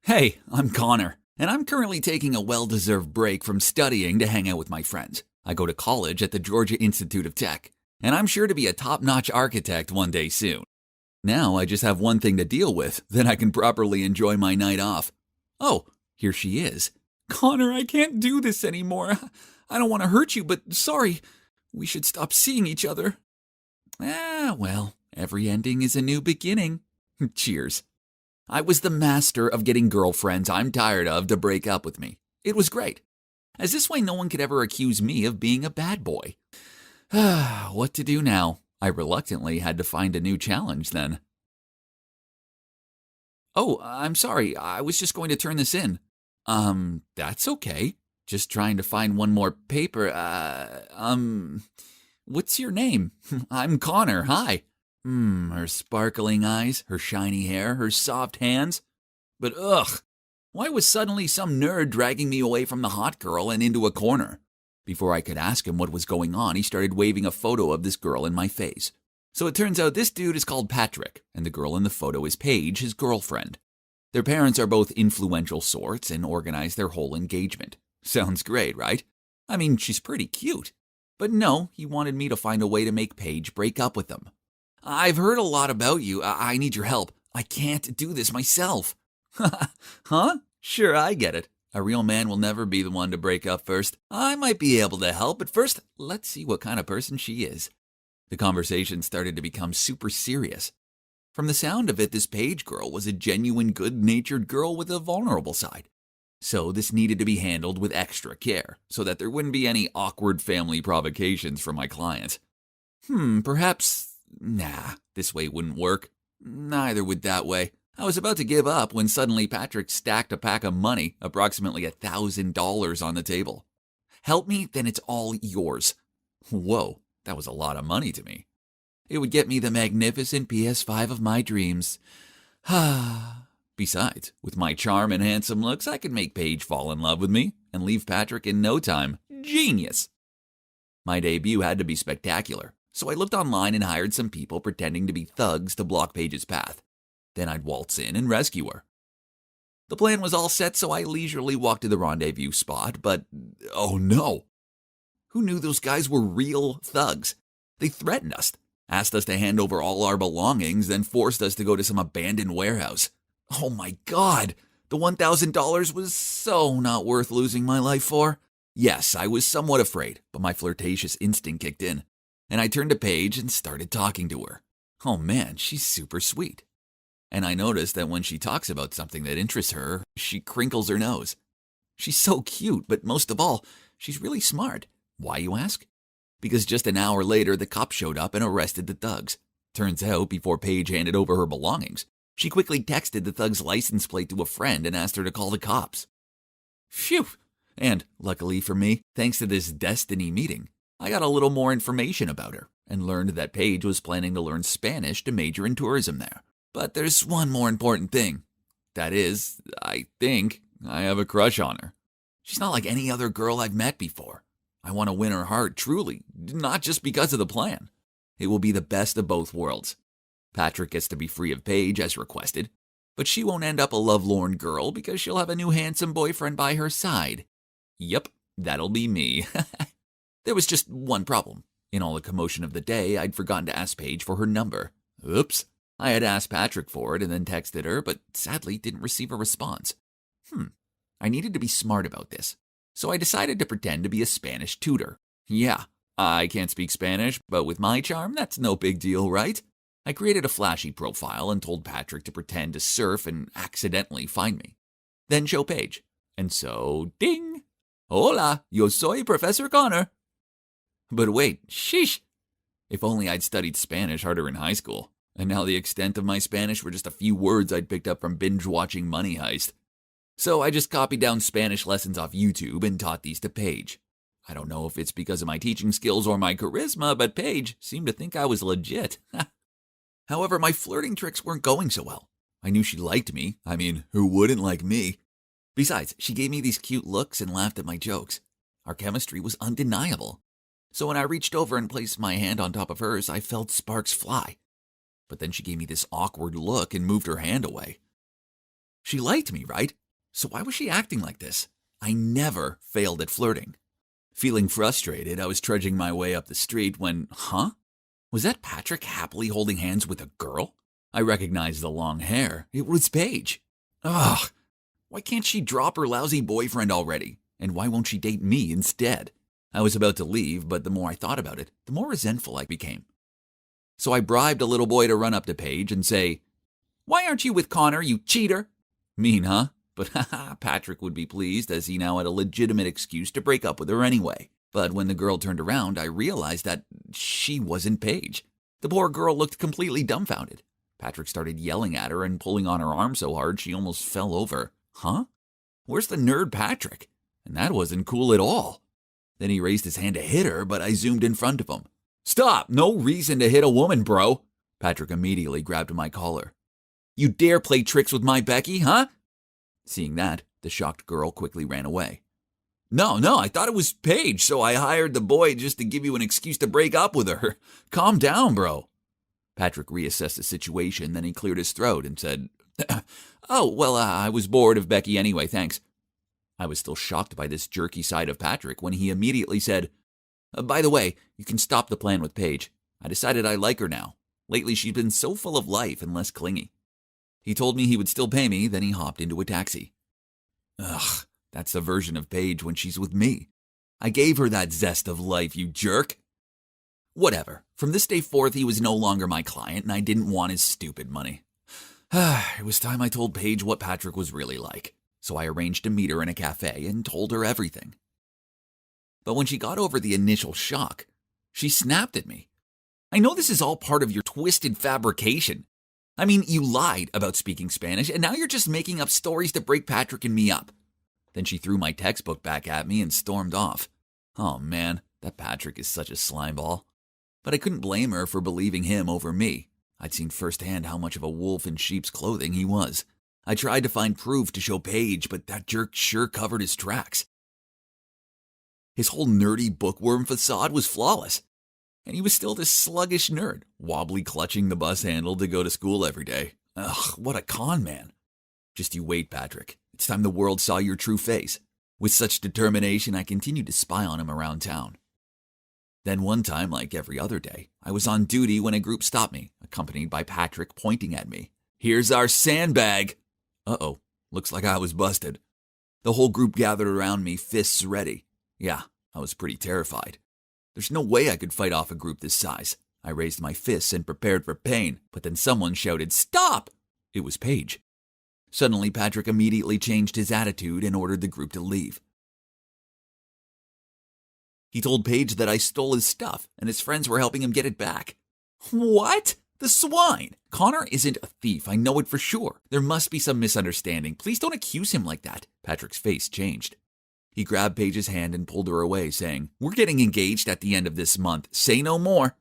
Hey, I'm Connor, and I'm currently taking a well-deserved break from studying to hang out with my friends. I go to college at the Georgia Institute of Tech, and I'm sure to be a top-notch architect one day soon. Now I just have one thing to deal with, then I can properly enjoy my night off. Oh, here she is. Connor, I can't do this anymore. I don't want to hurt you, but sorry. We should stop seeing each other. Well, every ending is a new beginning. Cheers. I was the master of getting girlfriends I'm tired of to break up with me. It was great, as this way no one could ever accuse me of being a bad boy. What to do now? I reluctantly had to find a new challenge then. Oh, I'm sorry, I was just going to turn this in. That's okay. Just trying to find one more paper. What's your name? I'm Connor, hi. Her sparkling eyes, her shiny hair, her soft hands. But ugh, why was suddenly some nerd dragging me away from the hot girl and into a corner? Before I could ask him what was going on, he started waving a photo of this girl in my face. So it turns out this dude is called Patrick, and the girl in the photo is Paige, his girlfriend. Their parents are both influential sorts and organize their whole engagement. Sounds great, right? I mean, she's pretty cute. But no, he wanted me to find a way to make Paige break up with him. I've heard a lot about you. I need your help. I can't do this myself. Huh? Sure, I get it. A real man will never be the one to break up first. I might be able to help, but first, let's see what kind of person she is. The conversation started to become super serious. From the sound of it, this Paige girl was a genuine good-natured girl with a vulnerable side. So this needed to be handled with extra care, so that there wouldn't be any awkward family provocations from my client. Perhaps... Nah, this way wouldn't work. Neither would that way. I was about to give up when suddenly Patrick stacked a pack of money, approximately $1,000 on the table. Help me, then it's all yours. Whoa, that was a lot of money to me. It would get me the magnificent PS5 of my dreams. Besides, with my charm and handsome looks, I could make Paige fall in love with me and leave Patrick in no time. Genius! My debut had to be spectacular. So I looked online and hired some people pretending to be thugs to block Paige's path. Then I'd waltz in and rescue her. The plan was all set, so I leisurely walked to the rendezvous spot, but oh no! Who knew those guys were real thugs? They threatened us, asked us to hand over all our belongings, then forced us to go to some abandoned warehouse. Oh my God! The $1,000 was so not worth losing my life for. Yes, I was somewhat afraid, but my flirtatious instinct kicked in. And I turned to Paige and started talking to her. Oh man, she's super sweet. And I noticed that when she talks about something that interests her, she crinkles her nose. She's so cute, but most of all, she's really smart. Why, you ask? Because just an hour later, the cops showed up and arrested the thugs. Turns out, before Paige handed over her belongings, she quickly texted the thug's license plate to a friend and asked her to call the cops. Phew! And, luckily for me, thanks to this destiny meeting, I got a little more information about her and learned that Paige was planning to learn Spanish to major in tourism there. But there's one more important thing. That is, I think I have a crush on her. She's not like any other girl I've met before. I want to win her heart truly, not just because of the plan. It will be the best of both worlds. Patrick gets to be free of Paige as requested, but she won't end up a lovelorn girl because she'll have a new handsome boyfriend by her side. Yep, that'll be me. There was just one problem. In all the commotion of the day, I'd forgotten to ask Paige for her number. Oops. I had asked Patrick for it and then texted her, but sadly didn't receive a response. I needed to be smart about this, so I decided to pretend to be a Spanish tutor. Yeah, I can't speak Spanish, but with my charm, that's no big deal, right? I created a flashy profile and told Patrick to pretend to surf and accidentally find me. Then show Paige. And so, ding! Hola, yo soy Professor Connor. But wait, sheesh! If only I'd studied Spanish harder in high school, and now the extent of my Spanish were just a few words I'd picked up from binge-watching Money Heist. So I just copied down Spanish lessons off YouTube and taught these to Paige. I don't know if it's because of my teaching skills or my charisma, but Paige seemed to think I was legit. However, my flirting tricks weren't going so well. I knew she liked me. I mean, who wouldn't like me? Besides, she gave me these cute looks and laughed at my jokes. Our chemistry was undeniable. So when I reached over and placed my hand on top of hers, I felt sparks fly. But then she gave me this awkward look and moved her hand away. She liked me, right? So why was she acting like this? I never failed at flirting. Feeling frustrated, I was trudging my way up the street when, Was that Patrick happily holding hands with a girl? I recognized the long hair. It was Paige. Ugh, why can't she drop her lousy boyfriend already? And why won't she date me instead? I was about to leave, but the more I thought about it, the more resentful I became. So I bribed a little boy to run up to Paige and say, "Why aren't you with Connor, you cheater?" Mean, huh? But Patrick would be pleased as he now had a legitimate excuse to break up with her anyway. But when the girl turned around, I realized that she wasn't Paige. The poor girl looked completely dumbfounded. Patrick started yelling at her and pulling on her arm so hard she almost fell over. Huh? Where's the nerd Patrick? And that wasn't cool at all. Then he raised his hand to hit her, but I zoomed in front of him. "Stop! No reason to hit a woman, bro!" Patrick immediately grabbed my collar. "You dare play tricks with my Becky, huh?" Seeing that, the shocked girl quickly ran away. No, I thought it was Paige, so I hired the boy just to give you an excuse to break up with her. Calm down, bro." Patrick reassessed the situation, then he cleared his throat and said, "Oh, well, I was bored of Becky anyway, thanks." I was still shocked by this jerky side of Patrick when he immediately said, "By the way, you can stop the plan with Paige. I decided I like her now. Lately she's been so full of life and less clingy." He told me he would still pay me, then he hopped into a taxi. Ugh, that's the version of Paige when she's with me. I gave her that zest of life, you jerk. Whatever. From this day forth, he was no longer my client, and I didn't want his stupid money. It was time I told Paige what Patrick was really like, so I arranged to meet her in a cafe and told her everything. But when she got over the initial shock, she snapped at me. "I know this is all part of your twisted fabrication. I mean, you lied about speaking Spanish, and now you're just making up stories to break Patrick and me up." Then she threw my textbook back at me and stormed off. Oh man, that Patrick is such a slimeball. But I couldn't blame her for believing him over me. I'd seen firsthand how much of a wolf in sheep's clothing he was. I tried to find proof to show Paige, but that jerk sure covered his tracks. His whole nerdy bookworm facade was flawless. And he was still this sluggish nerd, wobbly clutching the bus handle to go to school every day. Ugh, what a con man. Just you wait, Patrick. It's time the world saw your true face. With such determination, I continued to spy on him around town. Then one time, like every other day, I was on duty when a group stopped me, accompanied by Patrick pointing at me. "Here's our sandbag." Uh-oh, looks like I was busted. The whole group gathered around me, fists ready. Yeah, I was pretty terrified. There's no way I could fight off a group this size. I raised my fists and prepared for pain, but then someone shouted, "Stop!" It was Paige. Suddenly, Patrick immediately changed his attitude and ordered the group to leave. He told Paige that I stole his stuff and his friends were helping him get it back. What? The swine! Connor isn't a thief, I know it for sure. There must be some misunderstanding. Please don't accuse him like that. Patrick's face changed. He grabbed Paige's hand and pulled her away, saying, "We're getting engaged at the end of this month. Say no more."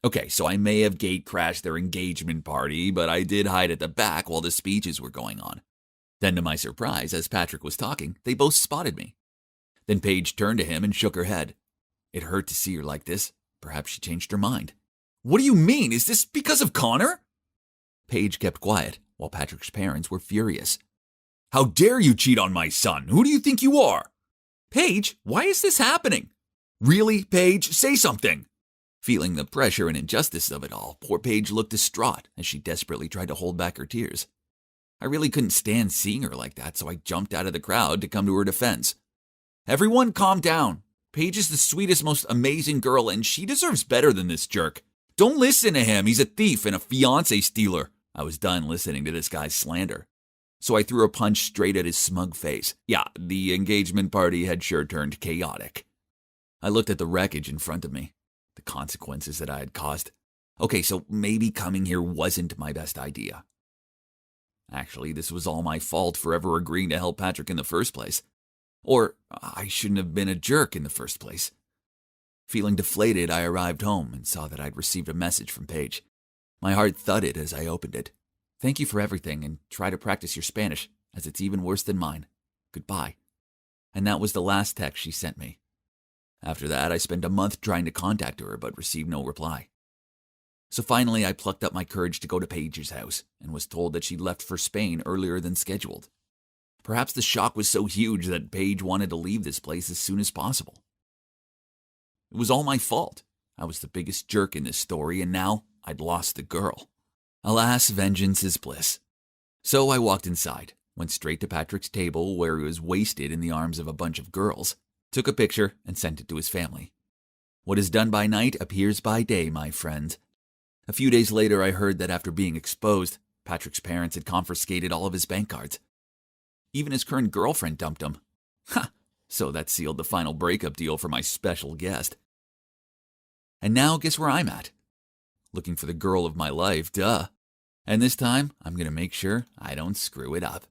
Okay, so I may have gate crashed their engagement party, but I did hide at the back while the speeches were going on. Then to my surprise, as Patrick was talking, they both spotted me. Then Paige turned to him and shook her head. It hurt to see her like this. Perhaps she changed her mind. "What do you mean? Is this because of Connor?" Paige kept quiet, while Patrick's parents were furious. "How dare you cheat on my son? Who do you think you are?" "Paige, why is this happening?" "Really, Paige? Say something." Feeling the pressure and injustice of it all, poor Paige looked distraught as she desperately tried to hold back her tears. I really couldn't stand seeing her like that, so I jumped out of the crowd to come to her defense. "Everyone calm down. Paige is the sweetest, most amazing girl, and she deserves better than this jerk. Don't listen to him. He's a thief and a fiancé stealer." I was done listening to this guy's slander. So I threw a punch straight at his smug face. Yeah, the engagement party had sure turned chaotic. I looked at the wreckage in front of me, the consequences that I had caused. Okay, so maybe coming here wasn't my best idea. Actually, this was all my fault for ever agreeing to help Patrick in the first place. Or I shouldn't have been a jerk in the first place. Feeling deflated, I arrived home and saw that I'd received a message from Paige. My heart thudded as I opened it. "Thank you for everything, and try to practice your Spanish, as it's even worse than mine. Goodbye." And that was the last text she sent me. After that, I spent a month trying to contact her, but received no reply. So finally, I plucked up my courage to go to Paige's house and was told that she'd left for Spain earlier than scheduled. Perhaps the shock was so huge that Paige wanted to leave this place as soon as possible. It was all my fault. I was the biggest jerk in this story, and now I'd lost the girl. Alas, vengeance is bliss. So I walked inside, went straight to Patrick's table where he was wasted in the arms of a bunch of girls, took a picture, and sent it to his family. What is done by night appears by day, my friend. A few days later, I heard that after being exposed, Patrick's parents had confiscated all of his bank cards. Even his current girlfriend dumped him. Ha! So that sealed the final breakup deal for my special guest. And now guess where I'm at? Looking for the girl of my life, duh. And this time, I'm going to make sure I don't screw it up.